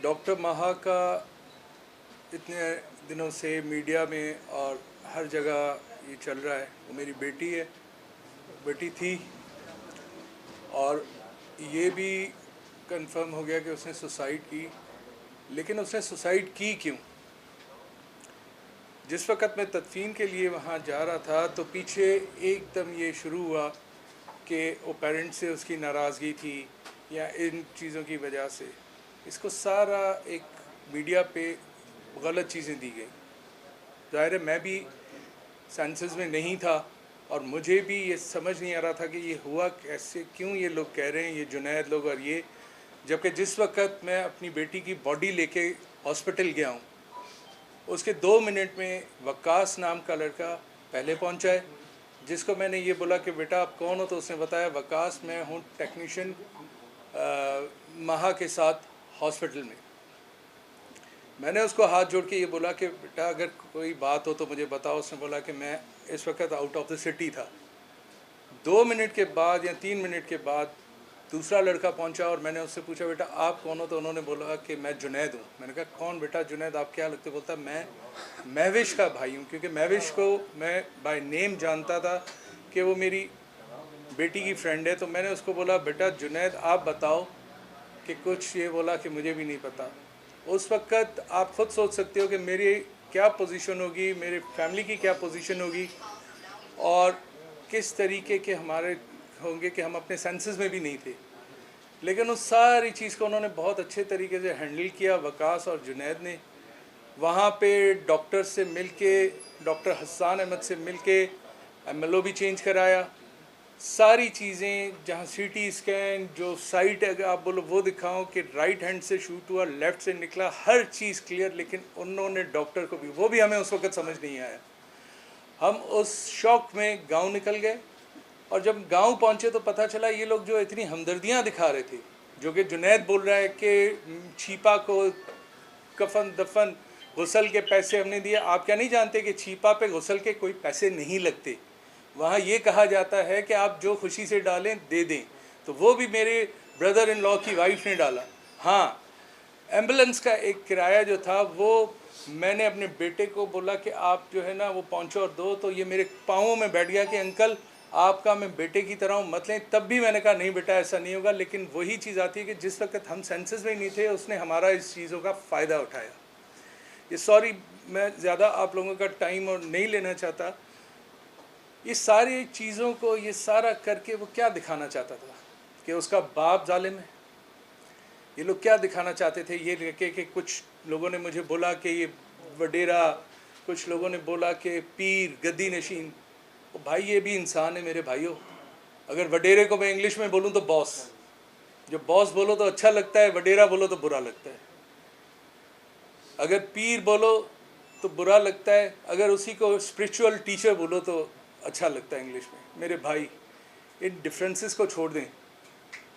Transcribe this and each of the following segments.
Doctor महा का इतने दिनों से मीडिया में और हर जगह ये चल रहा है। वो मेरी बेटी थी और ये भी कंफर्म हो गया कि उसने सुसाइड की। लेकिन उसने सुसाइड की क्यों? जिस वक़्त मैं तदफीन के लिए वहाँ जा रहा था तो पीछे एकदम ये शुरू हुआ कि वो पेरेंट्स से उसकी नाराज़गी थी या इन चीज़ों की वजह से इसको सारा एक मीडिया पे गलत चीज़ें दी गई। ज़ाहिर है मैं भी सेंसेस में नहीं था और मुझे भी ये समझ नहीं आ रहा था कि ये हुआ कैसे, क्यों ये लोग कह रहे हैं, ये जुनैद लोग और ये, जबकि जिस वक़्त मैं अपनी बेटी की बॉडी लेके हॉस्पिटल गया हूँ उसके 2 मिनट में वक्कास नाम का लड़का पहले पहुँचा है, जिसको मैंने ये बोला कि बेटा आप कौन हो, तो उसने बताया वक्कास मैं हूँ टेक्नीशियन महा के साथ हॉस्पिटल में। मैंने उसको हाथ जोड़ के ये बोला कि बेटा अगर कोई बात हो तो मुझे बताओ। उसने बोला कि मैं इस वक्त आउट ऑफ द सिटी था। 2 मिनट के बाद या 3 मिनट के बाद दूसरा लड़का पहुंचा और मैंने उससे पूछा बेटा आप कौन हो, तो उन्होंने बोला कि मैं जुनैद हूँ। मैंने कहा कौन बेटा जुनैद, आप क्या लगते? बोलता मैं महविश का भाई हूँ, क्योंकि महविश को मैं बाय नेम जानता था कि वो मेरी बेटी की फ्रेंड है। तो मैंने उसको बोला बेटा जुनैद आप बताओ कि कुछ, ये बोला कि मुझे भी नहीं पता। उस वक़्त आप ख़ुद सोच सकते हो कि मेरी क्या पोजीशन होगी, मेरे फैमिली की क्या पोजीशन होगी और किस तरीके के हमारे होंगे कि हम अपने सेंसेस में भी नहीं थे। लेकिन उस सारी चीज़ को उन्होंने बहुत अच्छे तरीके से हैंडल किया वकास और जुनैद ने। वहाँ पे डॉक्टर से मिल के, डॉक्टर हसन अहमद से मिल के एमएलओ भी चेंज कराया। सारी चीज़ें, जहाँ सीटी स्कैन, जो साइट अगर आप बोलो वो दिखाओ कि राइट हैंड से शूट हुआ, लेफ़्ट से निकला, हर चीज़ क्लियर। लेकिन उन्होंने डॉक्टर को भी, वो भी हमें उस वक्त समझ नहीं आया। हम उस शौक में गांव निकल गए और जब गांव पहुंचे तो पता चला ये लोग जो इतनी हमदर्दियां दिखा रहे थे, जो कि जुनैद बोल रहा है कि छीपा को कफन दफन गुसल के पैसे हमने दिए। आप क्या नहीं जानते कि छीपा पे गुसल के कोई पैसे नहीं लगते। वहाँ ये कहा जाता है कि आप जो खुशी से डालें दे दें। तो वो भी मेरे ब्रदर इन लॉ की वाइफ ने डाला। हाँ, एम्बुलेंस का एक किराया जो था वो मैंने अपने बेटे को बोला कि आप जो है ना वो पहुँचो और दो, तो ये मेरे पाँवों में बैठ गया कि अंकल आपका मैं बेटे की तरह हूँ, मत लें। तब भी मैंने कहा नहीं बेटा ऐसा नहीं होगा। लेकिन वही चीज़ आती है कि जिस वक्त हम सेंसेस में नहीं थे उसने हमारा इस चीज़ों का फ़ायदा उठाया। ये सॉरी मैं ज़्यादा आप लोगों का टाइम और नहीं लेना चाहता। ये सारी चीज़ों को ये सारा करके वो क्या दिखाना चाहता था कि उसका बाप जालिम है। ये लोग क्या दिखाना चाहते थे ये लेके कि कुछ लोगों ने मुझे बोला कि ये वडेरा, कुछ लोगों ने बोला कि पीर गद्दी नशीन। तो भाई ये भी इंसान है मेरे भाइयों। अगर वडेरे को मैं इंग्लिश में बोलूँ तो बॉस, जो बॉस बोलो तो अच्छा लगता है, वडेरा बोलो तो बुरा लगता है। अगर पीर बोलो तो बुरा लगता है, अगर उसी को स्पिरिचुअल टीचर बोलो तो अच्छा लगता है इंग्लिश में। मेरे भाई इन डिफरेंसेस को छोड़ दें।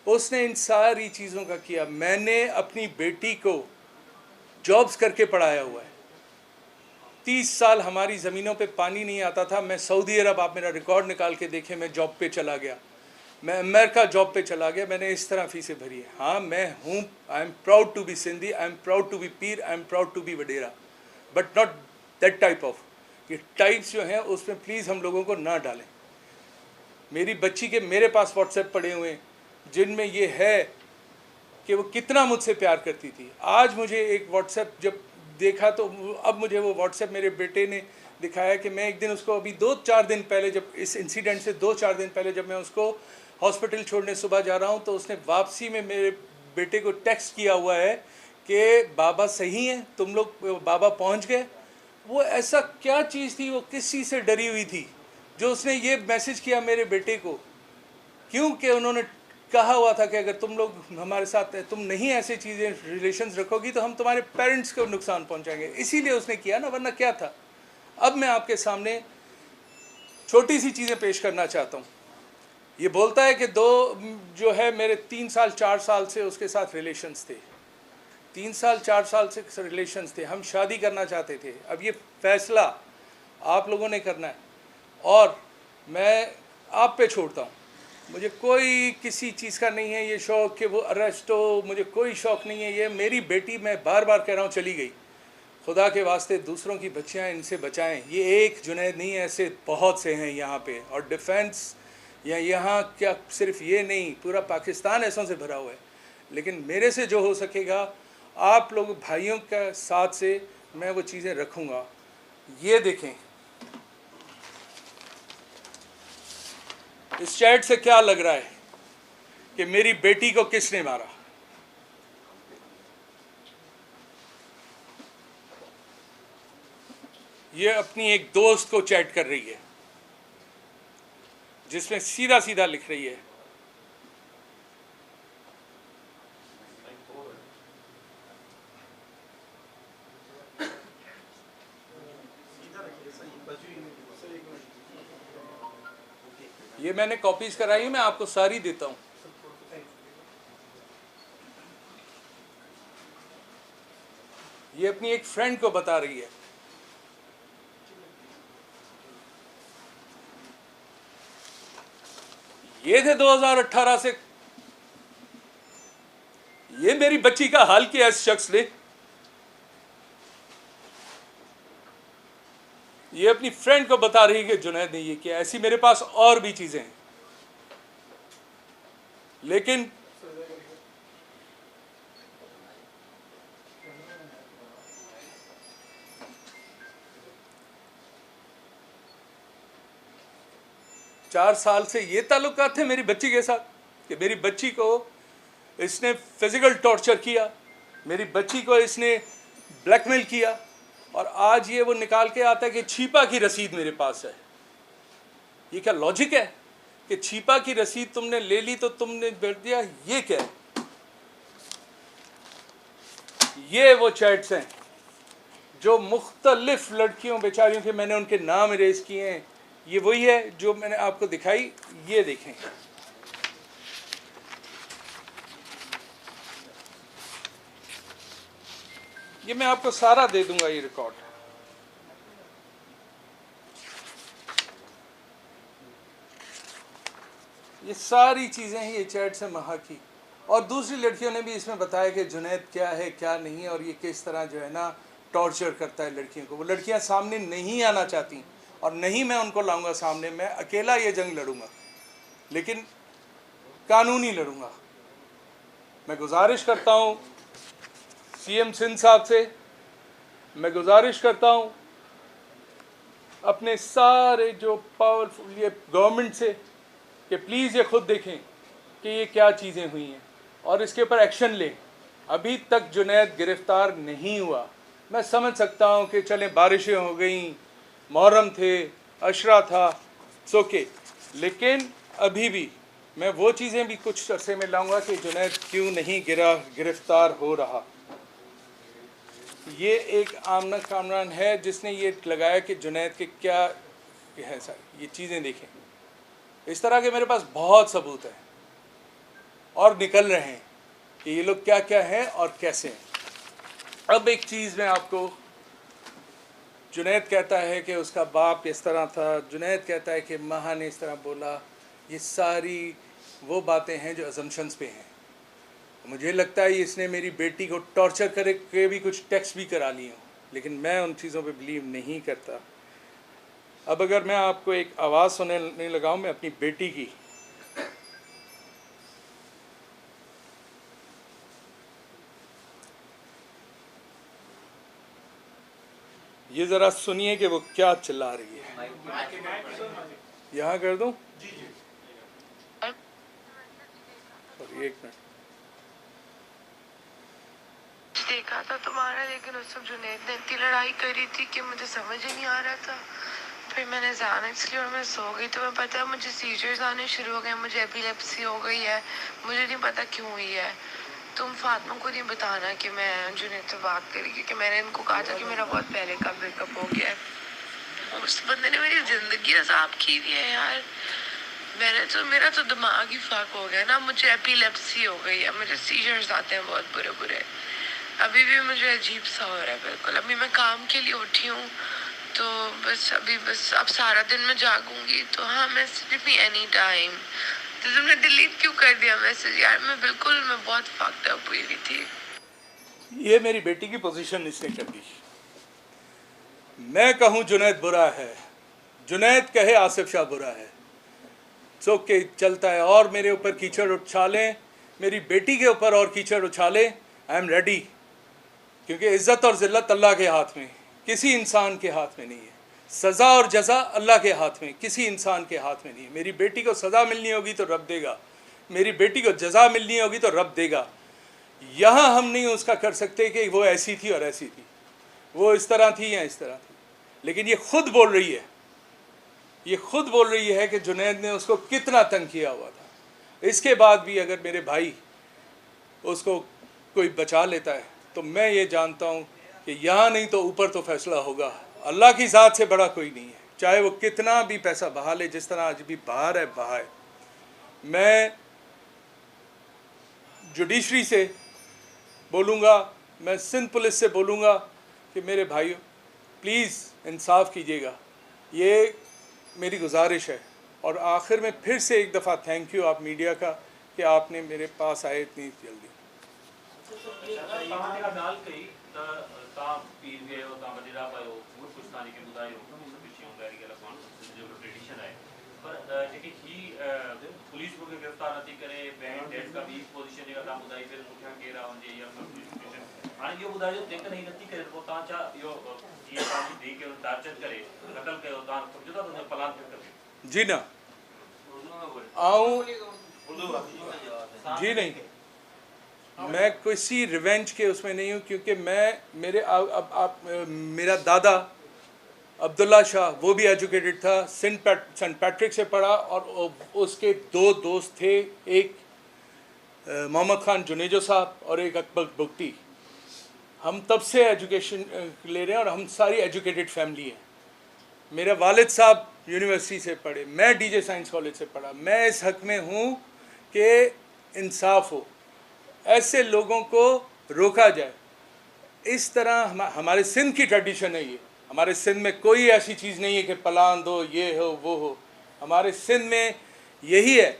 उसने इन सारी चीज़ों का किया। मैंने अपनी बेटी को जॉब्स करके पढ़ाया हुआ है। 30 साल हमारी ज़मीनों पे पानी नहीं आता था। मैं सऊदी अरब, आप मेरा रिकॉर्ड निकाल के देखें, मैं जॉब पे चला गया, मैं अमेरिका जॉब पे चला गया, मैंने इस तरह फीसें भरी है। हाँ मैं हूँ, I am proud to be Sindhi, I am proud to be pir, I am proud to be wadera, but not that type of. ये टाइप्स जो हैं उसमें प्लीज़ हम लोगों को ना डालें। मेरी बच्ची के मेरे पास व्हाट्सएप पड़े हुए हैं जिनमें ये है कि वो कितना मुझसे प्यार करती थी। आज मुझे एक व्हाट्सएप जब देखा तो अब मुझे वो व्हाट्सएप मेरे बेटे ने दिखाया कि मैं एक दिन उसको, अभी 2-4 दिन पहले, जब इस इंसिडेंट से 2-4 दिन पहले जब मैं उसको हॉस्पिटल छोड़ने सुबह जा रहा हूँ तो उसने वापसी में मेरे बेटे को टेक्स्ट किया हुआ है कि बाबा सही हैं तुम लोग, बाबा पहुँच गए। वो ऐसा क्या चीज़ थी, वो किस चीज़ से डरी हुई थी जो उसने ये मैसेज किया मेरे बेटे को? क्योंकि उन्होंने कहा हुआ था कि अगर तुम लोग हमारे साथ, तुम नहीं ऐसे चीज़ें रिलेशंस रखोगी तो हम तुम्हारे पेरेंट्स को नुकसान पहुंचाएंगे। इसीलिए उसने किया ना, वरना क्या था। अब मैं आपके सामने छोटी सी चीज़ें पेश करना चाहता हूँ। ये बोलता है कि दो जो है मेरे 3 साल 4 साल से उसके साथ रिलेशंस थे, 3 साल 4 साल से रिलेशंस थे, हम शादी करना चाहते थे। अब ये फैसला आप लोगों ने करना है और मैं आप पे छोड़ता हूँ। मुझे कोई किसी चीज़ का नहीं है ये शौक़ कि वो अरेस्ट हो, मुझे कोई शौक़ नहीं है। ये मेरी बेटी, मैं बार बार कह रहा हूँ, चली गई। खुदा के वास्ते दूसरों की बच्चियाँ, इनसे बचाएं। ये एक जुनैद नहीं है, ऐसे बहुत से हैं यहाँ पे। और डिफेंस या यहाँ क्या सिर्फ ये नहीं, पूरा पाकिस्तान ऐसों से भरा हुआ है। लेकिन मेरे से जो हो सकेगा, आप लोग भाइयों के साथ से मैं वो चीज़ें रखूँगा। ये देखें, इस चैट से क्या लग रहा है कि मेरी बेटी को किसने मारा। ये अपनी एक दोस्त को चैट कर रही है, जिसमें सीधा सीधा लिख रही है, ये मैंने कॉपीज कराई, मैं आपको सारी देता हूं। ये अपनी एक फ्रेंड को बता रही है। ये थे 2018 से। ये मेरी बच्ची का हाल किया इस शख्स ने। ये अपनी फ्रेंड को बता रही है कि जुनैद ने ये किया। ऐसी मेरे पास और भी चीजें हैं, लेकिन चार साल से ये ताल्लुकात थे मेरी बच्ची के साथ कि मेरी बच्ची को इसने फिजिकल टॉर्चर किया, मेरी बच्ची को इसने ब्लैकमेल किया, और आज ये वो निकाल के आता है कि छीपा की रसीद मेरे पास है। ये क्या लॉजिक है कि छीपा की रसीद तुमने ले ली तो तुमने बैठ दिया? ये क्या है? ये वो चैट्स हैं जो मुख्तलिफ लड़कियों बेचारियों के मैंने उनके नाम इरेज किए हैं। ये वही है जो मैंने आपको दिखाई। ये देखें, ये मैं आपको सारा दे दूंगा, ये रिकॉर्ड। ये सारी चीज़ें हैं, ये चैट से महा की। और दूसरी लड़कियों ने भी इसमें बताया कि जुनैद क्या है क्या नहीं है, और ये किस तरह जो है ना टॉर्चर करता है लड़कियों को। वो लड़कियां सामने नहीं आना चाहती, और नहीं मैं उनको लाऊंगा सामने। मैं अकेला ये जंग लड़ूंगा, लेकिन कानूनी लड़ूंगा। मैं गुजारिश करता हूँ सीएम सिंध साहब से, मैं गुजारिश करता हूँ अपने सारे जो पावरफुल ये गवर्नमेंट से कि प्लीज़ ये खुद देखें कि ये क्या चीज़ें हुई हैं और इसके ऊपर एक्शन लें। अभी तक जुनैद गिरफ़्तार नहीं हुआ। मैं समझ सकता हूँ कि चलें बारिशें हो गई, मुहर्रम थे, अशरा था, सोके, लेकिन अभी भी मैं वो चीज़ें भी कुछ अरसे में लाऊंगा कि जुनैद क्यों नहीं गिरफ़्तार हो रहा। ये एक आमना कामरान है जिसने ये लगाया कि जुनैद के क्या है सर। ये चीज़ें देखें, इस तरह के मेरे पास बहुत सबूत हैं और निकल रहे हैं कि ये लोग क्या क्या हैं और कैसे हैं। अब एक चीज़ मैं आपको, जुनैद कहता है कि उसका बाप इस तरह था, जुनैद कहता है कि माँ ने इस तरह बोला। ये सारी वो बातें हैं जो अजम्पशंस पे हैं। मुझे लगता है इसने मेरी बेटी को टॉर्चर करे के भी कुछ टेक्स्ट भी करा लिए हों, लेकिन मैं उन चीज़ों पे बिलीव नहीं करता। अब अगर मैं आपको एक आवाज़ सुनने लगाऊं मैं अपनी बेटी की, ये ज़रा सुनिए कि वो क्या चिल्ला रही है। यहाँ कर दूं? और एक मिनट देखा था तुम्हारा, लेकिन उस वक्त जुनैद ने इतनी लड़ाई करी थी कि मुझे समझ ही नहीं आ रहा था। फिर मैंने जाना इसलिए और मैं सो गई, तो मैं पता है मुझे सीजर्स आने शुरू हो गए, मुझे एपिलेप्सी हो गई है, मुझे नहीं पता क्यों हुई है। तुम फातिमा को नहीं बताना कि मैं जुनैद से बात करी, क्योंकि मैंने इनको कहा था कि मेरा बहुत पहले का ब्रेकअप हो गया है। उस बंदे ने मेरी ज़िंदगी अजाब की हुई है यार। मेरा तो दिमाग ही फाक हो गया ना। मुझे एपिलेप्सी हो गई है, मुझे सीजर्स आते हैं बहुत बुरे बुरे। अभी भी मुझे अजीब सा हो रहा है बिल्कुल। अभी मैं काम के लिए उठी हूँ, तो बस अब सारा दिन मैं जागूंगी, तो हाँ मैं स्लीपी एनी टाइम। तो तुमने डिलीट क्यों कर दिया मैसेज यार? मैं बहुत फक्ड अप हुई हुई थी। ये मेरी बेटी की पोजीशन इसने कर दी। मैं कहूँ जुनैद बुरा है, जुनैद कहे आसिफ शाह बुरा है, सो के चलता है। और मेरे ऊपर कीचड़ उछालें, मेरी बेटी के ऊपर और कीचड़ उछालें, आई एम रेडी। क्योंकि इज़्ज़त और ज़िल्लत अल्लाह के हाथ में, किसी इंसान के हाथ में नहीं है। सज़ा और जज़ा अल्लाह के हाथ में, किसी इंसान के हाथ में नहीं है। मेरी बेटी को सज़ा मिलनी होगी तो रब देगा, मेरी बेटी को जज़ा मिलनी होगी तो रब देगा। यहाँ हम नहीं उसका कर सकते कि वो ऐसी थी और ऐसी थी, वो इस तरह थी या इस तरह थी। लेकिन ये खुद बोल रही है, ये खुद बोल रही है कि जुनैद ने उसको कितना तंग किया हुआ था। इसके बाद भी अगर मेरे भाई उसको कोई बचा लेता है तो मैं ये जानता हूँ कि यहाँ नहीं तो ऊपर तो फैसला होगा। अल्लाह की ज़ात से बड़ा कोई नहीं है, चाहे वो कितना भी पैसा बहा ले, जिस तरह आज भी बाहर है बहा है। मैं जुडिशरी से बोलूँगा, मैं सिंध पुलिस से बोलूँगा कि मेरे भाइयों प्लीज़ इंसाफ कीजिएगा, ये मेरी गुजारिश है। और आखिर में फिर से एक दफ़ा थैंक यू आप मीडिया का कि आपने मेरे पास आए इतनी जल्दी। जी ना आऊँ जी नहीं, मैं किसी रिवेंज के उसमें नहीं हूँ। क्योंकि मैं मेरे मेरा दादा अब्दुल्ला शाह वो भी एजुकेटेड था, सेंट पैट्रिक से पढ़ा, और उसके दो दोस्त थे, एक मोहम्मद खान जुनेजो साहब और एक अकबर बुगटी। हम तब से एजुकेशन ले रहे हैं और हम सारी एजुकेटेड फैमिली हैं। मेरे वालिद साहब यूनिवर्सिटी से पढ़े, मैं डीजे साइंस कॉलेज से पढ़ा। मैं इस हक़ में हूँ कि इंसाफ हो, ऐसे लोगों को रोका जाए। इस तरह हमारे सिंध की ट्रेडिशन है ये। हमारे सिंध में कोई ऐसी चीज़ नहीं है कि पलान दो, ये हो वो हो। हमारे सिंध में यही है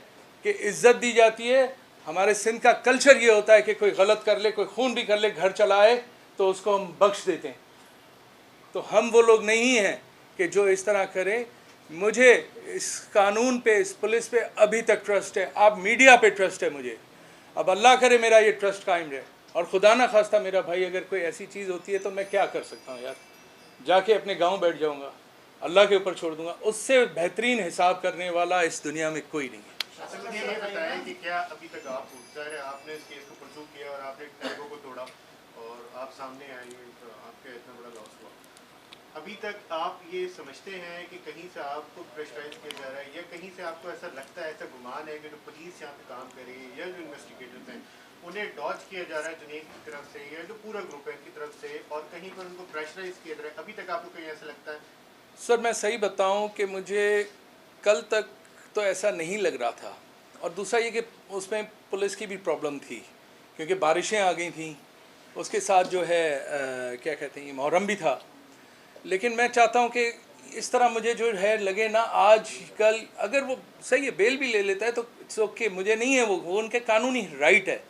कि इज़्ज़त दी जाती है। हमारे सिंध का कल्चर ये होता है कि कोई गलत कर ले, कोई खून भी कर ले, घर चलाए तो उसको हम बख्श देते हैं। तो हम वो लोग नहीं हैं कि जो इस तरह करें। मुझे इस कानून पे, इस पुलिस पे अभी तक ट्रस्ट है, आप मीडिया पे ट्रस्ट है मुझे। अब अल्लाह करे मेरा ये ट्रस्ट कायम रहे। और खुदा ना खास्ता मेरा भाई अगर कोई ऐसी चीज़ होती है तो मैं क्या कर सकता हूँ यार, जाके अपने गांव बैठ जाऊँगा, अल्लाह के ऊपर छोड़ दूँगा। उससे बेहतरीन हिसाब करने वाला इस दुनिया में कोई नहीं है। मुझे ये बताएं कि क्या अभी तक आप आपने इस केस को परसू किया और आपने टैगो को तोड़ा और आप सामने आए, तो आपका इतना बड़ा लॉस हुआ, अभी तक आप ये समझते हैं कि कहीं से आपको प्रेशराइज किया जा रहा है, या कहीं से आपको ऐसा लगता है, ऐसा गुमान है कि जो पुलिस यहाँ पे काम करे या जो इन्वेस्टिगेटर्स हैं उन्हें डॉज किया जा रहा है जुनैद की तरफ से या जो पूरा ग्रुप है इनकी तरफ से, और कहीं पर उनको प्रेशराइज किया जा रहा है? अभी तक आपको कहीं ऐसा लगता है? सर मैं सही बताऊं कि मुझे कल तक तो ऐसा नहीं लग रहा था। और दूसरा ये कि उसमें पुलिस की भी प्रॉब्लम थी क्योंकि बारिशें आ गई थी, उसके साथ जो है क्या कहते हैं, मुहर्रम भी था। लेकिन मैं चाहता हूं कि इस तरह मुझे जो है लगे ना, आज कल अगर वो सही है बेल भी ले लेता है तो इट्स ओके, मुझे नहीं है, वो उनके कानूनी राइट है।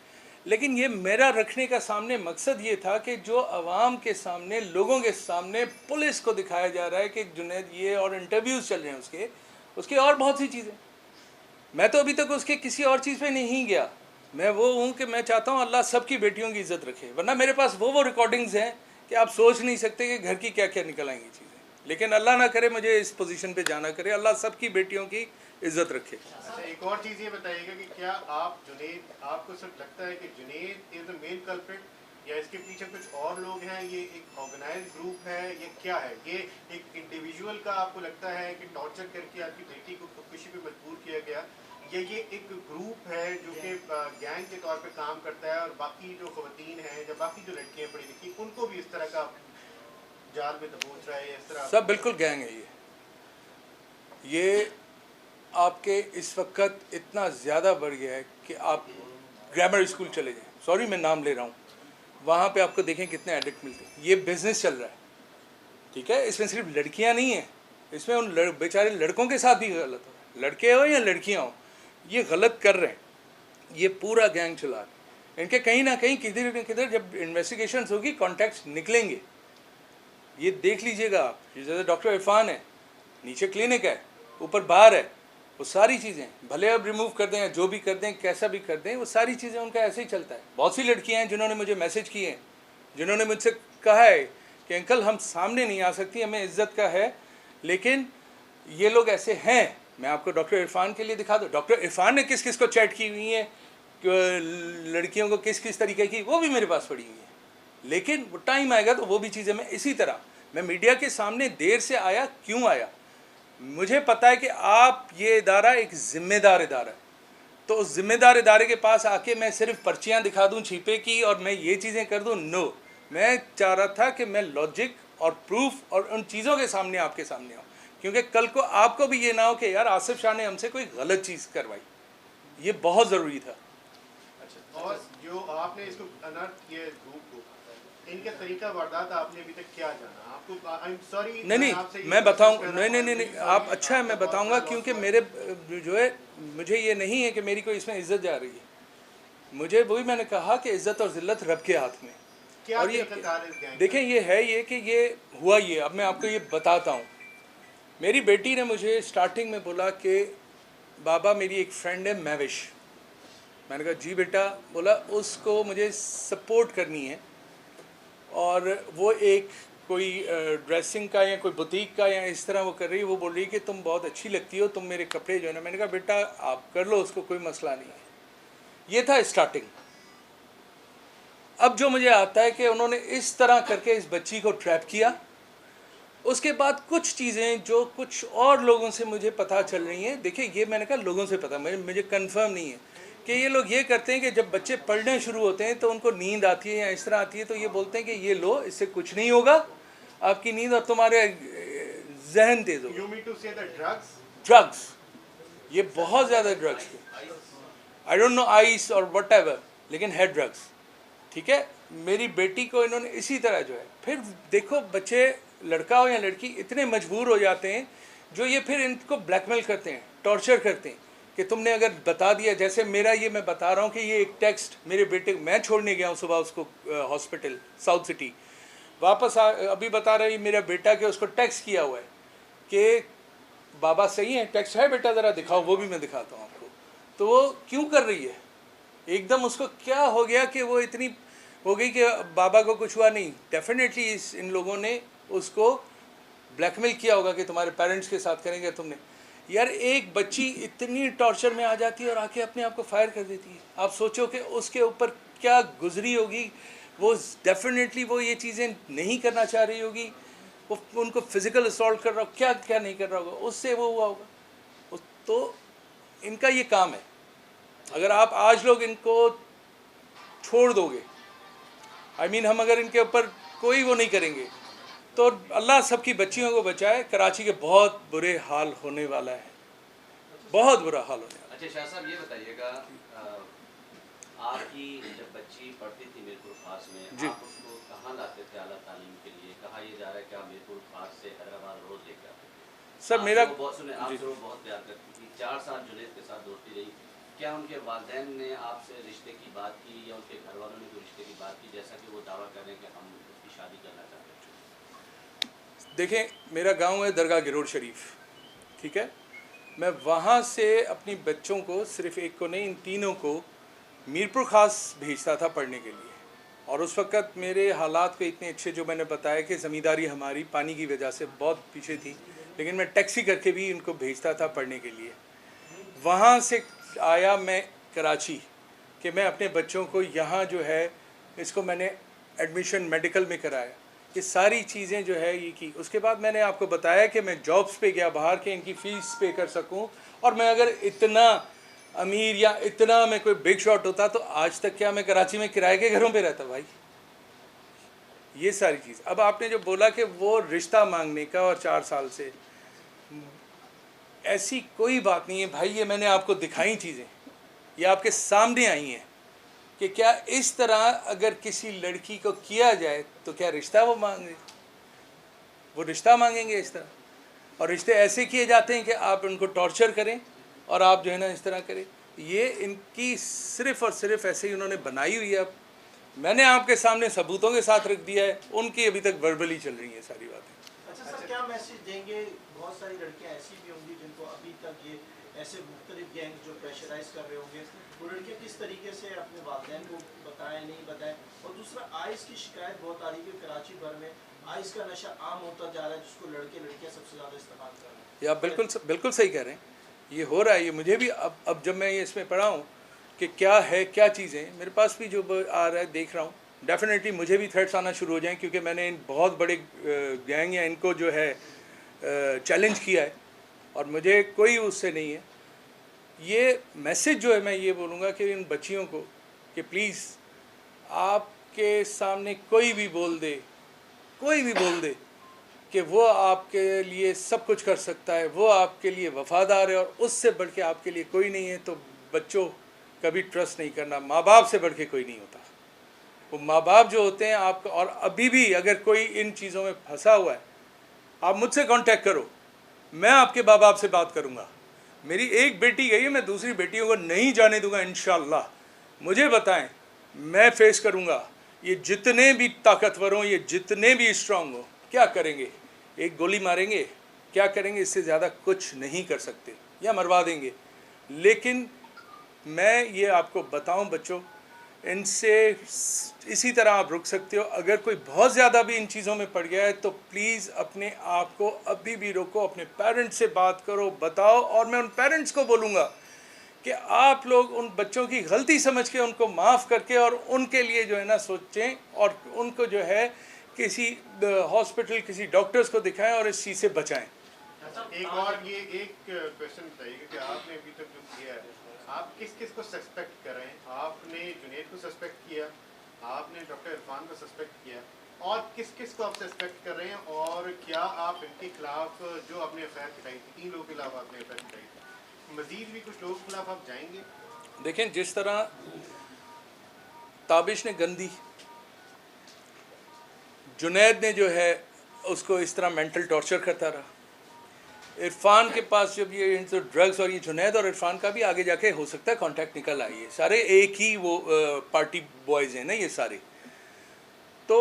लेकिन ये मेरा रखने का सामने मकसद ये था कि जो आवाम के सामने, लोगों के सामने पुलिस को दिखाया जा रहा है कि जुनैद ये, और इंटरव्यूज़ चल रहे हैं उसके और बहुत सी चीज़ें। मैं तो अभी तक उसके किसी और चीज़ पे नहीं गया। मैं वो हूँ कि मैं चाहता हूँ अल्लाह सबकी बेटियों की इज़्ज़त रखे, वरना मेरे पास वो रिकॉर्डिंग्स हैं कि आप सोच नहीं सकते कि घर की क्या क्या निकल आएंगी चीज़ें। लेकिन अल्लाह ना करे मुझे इस पोजीशन पे जाना करे, अल्लाह सबकी बेटियों की इज़्ज़त रखे। अच्छा, एक और चीज़ ये बताइएगा कि क्या आप जुनैद, आपको सिर्फ लगता है कि Junaid is the main culprit, या इसके पीछे कुछ और लोग हैं, ये एक ऑर्गेनाइज्ड ग्रुप है, ये क्या है? ये एक इंडिविजुअल का आपको लगता है कि टॉर्चर करके आपकी बेटी को खुदकुशी पे मजबूर किया गया, या ये एक ग्रुप है जो कि गैंग के तौर पे काम करता है और बाकी जो खवातीन हैं या बाकी जो लड़कियां पढ़ी लिखी उनको भी इस तरह का जाल में दबोच रहा है, इस तरह? सब बिल्कुल गैंग है ये आपके इस वक्त इतना ज़्यादा बढ़ गया है कि आप ग्रामर स्कूल चले जाएं, सॉरी मैं नाम ले रहा हूँ, वहाँ पे आपको देखें कितने एडिक्ट मिलते हैं। ये बिज़नेस चल रहा है, ठीक है? इसमें सिर्फ लड़कियाँ नहीं हैं, इसमें उन बेचारे लड़कों के साथ भी गलत हो, लड़के हो या लड़कियाँ हो, ये गलत कर रहे हैं, ये पूरा गैंग चला रहे हैं। इनके कहीं ना कहीं किधर न किधर जब इन्वेस्टिगेशन होगी कॉन्टैक्ट्स निकलेंगे। ये देख लीजिएगा आप, जैसे डॉक्टर इरफान है, नीचे क्लिनिक है, ऊपर बार है, वो सारी चीज़ें भले अब रिमूव कर दें या जो भी कर दें, कैसा भी कर दें, वो सारी चीज़ें उनका ऐसे ही चलता है। बहुत सी लड़कियां हैं जिन्होंने मुझे मैसेज किए हैं, जिन्होंने मुझसे कहा है कि अंकल हम सामने नहीं आ सकती, हमें इज्जत का है, लेकिन ये लोग ऐसे हैं। मैं आपको डॉक्टर इरफान के लिए दिखा दूँ, डॉक्टर इरफान ने किस किस को चैट की हुई है, लड़कियों को किस किस तरीके की, वो भी मेरे पास पड़ी हुई है। लेकिन वो टाइम आएगा तो वो भी चीज़ें मैं इसी तरह, मैं मीडिया के सामने देर से आया, क्यों आया, मुझे पता है कि आप ये इदारा एक ज़िम्मेदार इदारा है, तो उस ज़िम्मेदार इदारे के पास आके मैं सिर्फ पर्चियाँ दिखा दूँ छीपे की और मैं ये चीज़ें कर दूँ, नो। मैं चाह रहा था कि मैं लॉजिक और प्रूफ और उन चीज़ों के सामने आपके सामने आऊँ, क्योंकि कल को आपको भी ये ना हो कि यार आसिफ शाह ने हमसे कोई गलत चीज़ करवाई। ये बहुत ज़रूरी था। अच्छा, और जो आपने इसको अनर्थ किया ग्रुप को, इनके तरीका वारदात आपने अभी तक क्या जाना? आपको आई एम सॉरी, नहीं मैं बताऊँ, नहीं आप, अच्छा है मैं बताऊँगा, क्योंकि मेरे जो है, मुझे ये नहीं है कि मेरी कोई इसमें इज्जत जा रही है, मुझे वही मैंने कहा कि इज्जत और ज़िल्लत रब के हाथ में। और ये देखें, ये है ये कि ये हुआ ये, अब मैं आपको ये बताता हूँ। मेरी बेटी ने मुझे स्टार्टिंग में बोला कि बाबा मेरी एक फ्रेंड है महविश। मैंने कहा जी बेटा। बोला उसको मुझे सपोर्ट करनी है, और वो एक कोई ड्रेसिंग का या कोई बुटीक का या इस तरह वो कर रही है, वो बोल रही है कि तुम बहुत अच्छी लगती हो, तुम मेरे कपड़े जो है ना। मैंने कहा बेटा आप कर लो, उसको कोई मसला नहीं है। ये था स्टार्टिंग। अब जो मुझे आता है कि उन्होंने इस तरह करके इस बच्ची को ट्रैप किया। उसके बाद कुछ चीज़ें जो कुछ और लोगों से मुझे पता चल रही हैं, देखिए ये मैंने कहा लोगों से पता, मुझे कंफर्म नहीं है कि ये लोग ये करते हैं कि जब बच्चे पढ़ने शुरू होते हैं तो उनको नींद आती है या इस तरह आती है, तो ये बोलते हैं कि ये लो, इससे कुछ नहीं होगा, आपकी नींद और तुम्हारे जहन तेज होगा। You mean to say that drugs? Drugs, ये बहुत ज़्यादा drugs, I don't know ice और वट एवर, लेकिन है ड्रग्स। ठीक है, मेरी बेटी को इन्होंने इसी तरह जो है, फिर देखो बच्चे, लड़का हो या लड़की, इतने मजबूर हो जाते हैं जो ये फिर इनको ब्लैकमेल करते हैं, टॉर्चर करते हैं कि तुमने अगर बता दिया, जैसे मेरा ये मैं बता रहा हूँ कि ये एक टेक्स्ट मेरे बेटे, मैं छोड़ने गया हूँ सुबह उसको हॉस्पिटल साउथ सिटी, वापस अभी बता रही मेरा बेटा कि उसको टेक्स्ट किया हुआ है कि बाबा सही है, टेक्स्ट है बेटा ज़रा दिखाओ, वो भी मैं दिखाता हूँ आपको। तो वो क्यों कर रही है, एकदम उसको क्या हो गया कि वो इतनी हो गई कि बाबा को कुछ हुआ नहीं। डेफिनेटली इन लोगों ने उसको ब्लैकमेल किया होगा कि तुम्हारे पेरेंट्स के साथ करेंगे तुमने। यार एक बच्ची इतनी टॉर्चर में आ जाती है और आके अपने आप को फायर कर देती है, आप सोचो कि उसके ऊपर क्या गुजरी होगी। वो डेफिनेटली वो ये चीज़ें नहीं करना चाह रही होगी, वो उनको फिज़िकल असॉल्ट कर रहा हो, क्या क्या नहीं कर रहा होगा, उससे वो हुआ होगा। तो इनका ये काम है। अगर आप आज लोग इनको छोड़ दोगे, आई मीन हम अगर इनके ऊपर कोई वो नहीं करेंगे, तो अल्लाह सबकी बच्चियों को बचाए। कराची के बहुत बुरे हाल होने वाला है, बहुत बुरा हाल होने वाला है। अच्छा शाह साहब, ये बताइएगा, आपकी जब बच्ची पढ़ती थी मीरपुर खास में, आप उसको कहाँ लाते थे आला तालीम के लिए? कहा यह जा रहा है कि आप मीरपुर खास से हैदराबाद रोज लेकर आते थे। सर मेरा आपसे वो बहुत प्यार करती थी, 4 साल जुनैद के साथ दोस्ती रही। क्या उनके वालिदैन ने आपसे रिश्ते की बात की या उनके घर वालों ने कोई रिश्ते की बात की, जैसा कि वो दावा कर रहे हैं कि हम उसकी शादी करना चाहते हैं? देखें मेरा गांव है दरगाह गिरोड़ शरीफ, ठीक है, मैं वहाँ से अपनी बच्चों को, सिर्फ एक को नहीं इन तीनों को मीरपुर खास भेजता था पढ़ने के लिए। और उस वक़्त मेरे हालात को इतने अच्छे, जो मैंने बताया कि ज़मींदारी हमारी पानी की वजह से बहुत पीछे थी, लेकिन मैं टैक्सी करके भी इनको भेजता था पढ़ने के लिए। वहाँ से आया मैं कराची कि मैं अपने बच्चों को यहाँ जो है, इसको मैंने एडमिशन मेडिकल में कराया, ये सारी चीज़ें जो है ये की। उसके बाद मैंने आपको बताया कि मैं जॉब्स पे गया बाहर के इनकी फ़ीस पे कर सकूं, और मैं अगर इतना अमीर या इतना मैं कोई बिग शॉट होता तो आज तक क्या मैं कराची में किराए के घरों पे रहता भाई। ये सारी चीज़। अब आपने जो बोला कि वो रिश्ता मांगने का और 4 साल से, ऐसी कोई बात नहीं है भाई, ये मैंने आपको दिखाई चीज़ें, ये आपके सामने आई हैं कि क्या इस तरह अगर किसी लड़की को किया जाए तो क्या रिश्ता वो मांगे, वो रिश्ता मांगेंगे इस तरह। और रिश्ते ऐसे किए जाते हैं कि आप उनको टॉर्चर करें और आप जो है ना इस तरह करें। ये इनकी सिर्फ़ और सिर्फ ऐसे ही उन्होंने बनाई हुई है। मैंने आपके सामने सबूतों के साथ रख दिया है, उनकी अभी तक वर्बली चल रही है सारी बातें। अच्छा सर, क्या मैसेज देंगे? बहुत सारी लड़कियां ऐसी भी होंगी जिनको अभी तक ये ऐसे मुख्तलिफ गैंग जो प्रेशराइज कर रहे होंगे, वो लड़कियां किस तरीके से अपने वालिदैन को बताएं नहीं बताएं। और दूसरा, आइस की शिकायत बहुत आ रही है, कराची भर में आइस का नशा आम होता जा रहा है, जिसको लड़के लड़कियां सबसे ज़्यादा इस्तेमाल कर रहे हैं। ये आप बिल्कुल सही कह रहे हैं, ये हो रहा है। ये मुझे भी अब जब मैं ये इसमें पढ़ा हूँ कि क्या है, क्या चीज़ें, मेरे पास भी जो आ रहा है देख रहा हूँ, डेफिनेटली मुझे भी थ्रेट्स आना शुरू हो जाएं, क्योंकि मैंने इन बहुत बड़े गैंग या इनको जो है चैलेंज किया है और मुझे कोई उससे नहीं है। ये मैसेज जो है मैं ये बोलूँगा कि इन बच्चियों को कि प्लीज़ आपके सामने कोई भी बोल दे कि वो आपके लिए सब कुछ कर सकता है, वो आपके लिए वफ़ादार है और उससे बढ़ के आपके लिए कोई नहीं है, तो बच्चों कभी ट्रस्ट नहीं करना। माँ बाप से बढ़ के कोई नहीं होता। वो माँ बाप जो होते हैं आपका, और अभी भी अगर कोई इन चीज़ों में फंसा हुआ है, आप मुझसे कांटेक्ट करो, मैं आपके माँ बाप से बात करूँगा। मेरी एक बेटी गई है, मैं दूसरी बेटियों को नहीं जाने दूँगा इंशाअल्लाह। मुझे बताएं, मैं फेस करूँगा। ये जितने भी ताकतवर हों, ये जितने भी स्ट्रांग हों, क्या करेंगे? एक गोली मारेंगे, क्या करेंगे? इससे ज़्यादा कुछ नहीं कर सकते, या मरवा देंगे। लेकिन मैं ये आपको बताऊं बच्चों, इनसे इसी तरह आप रुक सकते हो। अगर कोई बहुत ज़्यादा भी इन चीज़ों में पड़ गया है तो प्लीज़ अपने आप को अभी भी रोको, अपने पेरेंट्स से बात करो, बताओ। और मैं उन पेरेंट्स को बोलूँगा कि आप लोग उन बच्चों की गलती समझ के उनको माफ़ करके और उनके लिए जो है ना सोचें, और उनको जो है किसी हॉस्पिटल, किसी डॉक्टर्स को दिखाएं और इस चीज़ से बचाएं। एक और ये एक क्वेश्चन बताइएगा कि आपने अभी तक जो किया है, आप किस किस को सस्पेक्ट कर रहे हैं? आपने जुनैद को सस्पेक्ट किया, आपने डॉक्टर इरफान को सस्पेक्ट किया, और किस किस को आप सस्पेक्ट कर रहे हैं? और क्या आप इनके खिलाफ जो आपने एफआईआर दिखाई थी, 3 लोगों के खिलाफ आपने एफआईआर दिखाई थी, मजीद भी कुछ लोगों के खिलाफ आप जाएंगे? देखें, जिस तरह ताबिश ने गंदी, जुनैद ने जो है उसको इस तरह मेंटल टॉर्चर करता रहा, इरफान के पास जब ये तो ड्रग्स, और ये जुनैद और इरफान का भी आगे जाके हो सकता है कांटेक्ट निकल आई है, सारे एक ही वो पार्टी बॉयज़ हैं ना ये सारे। तो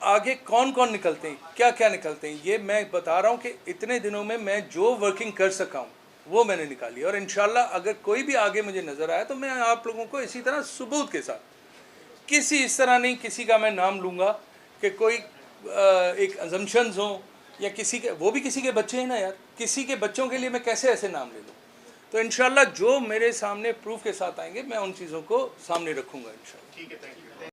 आगे कौन कौन निकलते हैं, क्या क्या निकलते हैं, ये मैं बता रहा हूँ कि इतने दिनों में मैं जो वर्किंग कर सका हूँ वो मैंने निकाली। और इंशाल्लाह अगर कोई भी आगे मुझे नज़र आया तो मैं आप लोगों को इसी तरह सबूत के साथ, किसी इस तरह नहीं किसी का मैं नाम लूँगा कि कोई एक अजम्पशंस हो, या किसी के, वो भी किसी के बच्चे हैं ना यार, किसी के बच्चों के लिए मैं कैसे ऐसे नाम ले लूँ। तो इंशाल्लाह जो मेरे सामने प्रूफ के साथ आएंगे मैं उन चीज़ों को सामने रखूँगा इंशाल्लाह। ठीक है, थैंक यू।